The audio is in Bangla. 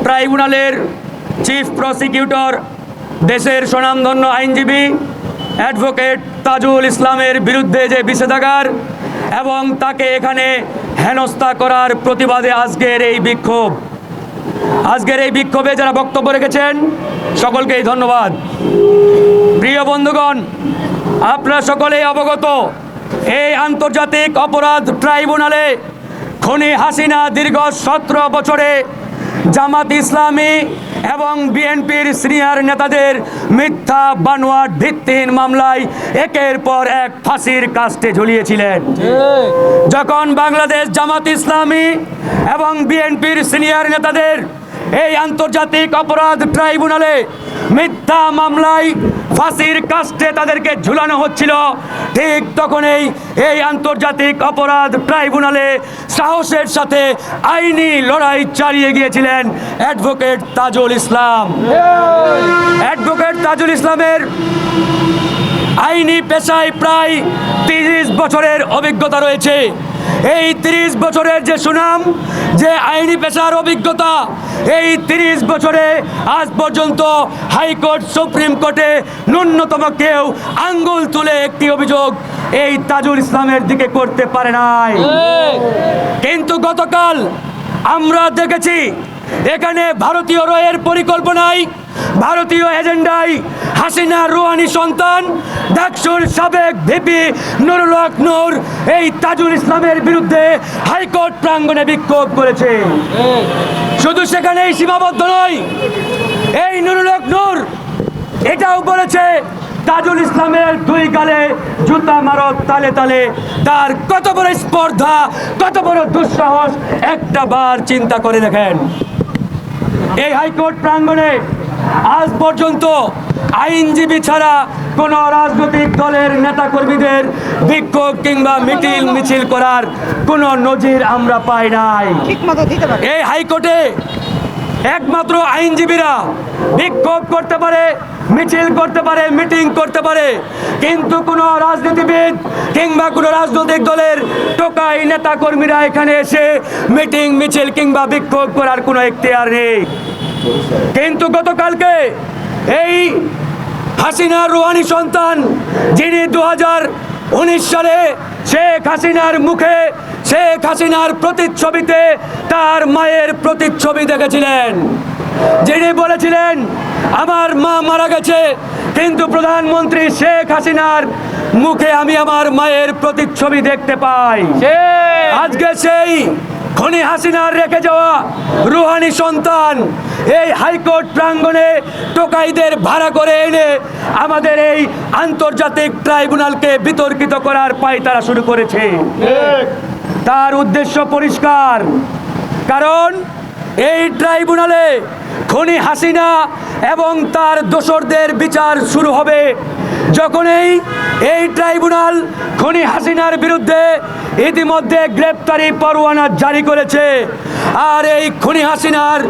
ট্রাইব্যুনালের চিফ প্রসিকিউটর দেশের স্বনামধন্য আইনজীবী অ্যাডভোকেট তাজুল ইসলামের বিরুদ্ধে যে বিষেধাগার এবং তাকে এখানে হেনস্থা করার প্রতিবাদে আজকের এই বিক্ষোভে যারা বক্তব্য রেখেছেন সকলকেই ধন্যবাদ। প্রিয় বন্ধুগণ, আপনারা সকলেই অবগত, এই আন্তর্জাতিক অপরাধ ট্রাইব্যুনালে খুনি হাসিনা দীর্ঘ 17 বছরে জামাত ইসলামী এবং বিএনপির সিনিয়র নেতাদের মিথ্যা বানোয়াট ভিত্তিহীন মামলায় একের পর এক ফাঁসির কাস্টে ঝুলিয়েছিলেন। যখন বাংলাদেশ জামাত ইসলামী এবং বিএনপির সিনিয়র নেতাদের এই আন্তর্জাতিক অপরাধ ট্রাইব্যুনালে মিথ্যা মামলায় ফাঁসির কাস্টে তাদেরকে ঝুলানো হচ্ছিল, ঠিক তখনই এই আন্তর্জাতিক অপরাধ ট্রাইব্যুনালে সাহসের সাথে আইনি লড়াই চালিয়ে গিয়েছিলেন অ্যাডভোকেট তাজুল ইসলাম। অ্যাডভোকেট তাজুল ইসলামের আইনি পেশায় প্রায় 30 বছরের অভিজ্ঞতা রয়েছে। এই 30 বছরের যে সুনাম, যে আইনি পেশার অভিজ্ঞতা, এই 30 বছরে আজ পর্যন্ত হাইকোর্ট, সুপ্রিম কোর্টে ন্যূনতম কেউ আঙ্গুল তুলে একটি অভিযোগ এই তাজুল ইসলামের দিকে করতে পারে নাই। কিন্তু গতকাল আমরা দেখেছি এখানে ভারতীয় রয়ের পরিকল্পনায়, ভারতীয় এজেন্ডায় হাসিনা রুহানি সন্তান ডাকসুর সাবেক ভিপি নুরুল হক নূর এই তাজুল ইসলামের বিরুদ্ধে হাইকোর্ট প্রাঙ্গণে বিক্ষোভ করেছে। শুধু সেখানেই সীমাবদ্ধ নয়, এই নুরুল হক নূর এটাও বলেছে তাজুল ইসলামের 2 গালে জুতা মারো তালে তালে। তার কত বড় স্পর্ধা, কত বড় দুঃসাহস, একটা বার চিন্তা করে দেখেন। এই হাইকোর্ট প্রাঙ্গণে আজ পর্যন্ত আইনজীবী ছাড়া কোন রাজনৈতিক দলের নেতাকর্মীদের বিক্ষোভ কিংবা মিছিল করার কোন নজির আমরা পাই নাই। এই হাইকোর্টে একমাত্র আইনজীবীরা বিক্ষোভ করতে পারে, মিছিল করতে পারে, মিটিং করতে পারে, কিন্তু কোনো রাজনীতিবিদ কিংবা কোনো রাজনৈতিক দলের টোকাই নেতা কর্মীরা এখানে এসে মিটিং, মিছিল কিংবা বিক্ষোভ করার কোনো এখতিয়ার নেই। কিন্তু গতকালকে এই হাসিনা রুহানি সন্তান, যিনি 2019 সালে শেখ হাসিনার মুখে, শেখ হাসিনার প্রতিচ্ছবিতে তার মায়ের প্রতিচ্ছবি দেখেছিলেন, যিনি বলেছিলেন আমার মা মারা গেছে, কিন্তু প্রধানমন্ত্রী শেখ হাসিনার মুখে আমি আমার মায়ের প্রতিচ্ছবি দেখতে পাই। আজকে সেই খুনি হাসিনার রেখে যাওয়া রুহানি সন্তান এই হাইকোর্ট প্রাঙ্গণে টোকাইদের ভাড়া করে এনে আমাদের এই আন্তর্জাতিক ট্রাইব্যুনালকে বিতর্কিত করার পায়তারা শুরু করেছে। তার উদ্দেশ্য পরিষ্কার, কারণ এই ট্রাইব্যুনালে খুনি হাসিনা এবং তার দোসরদের বিচার শুরু হবে যখনই এই ট্রাইব্যুনাল খুনি হাসিনার বিরুদ্ধে ইতিমধ্যে গ্রেপ্তারি পরোয়ানা জারি করেছে। আর এই খুনি হাসিনার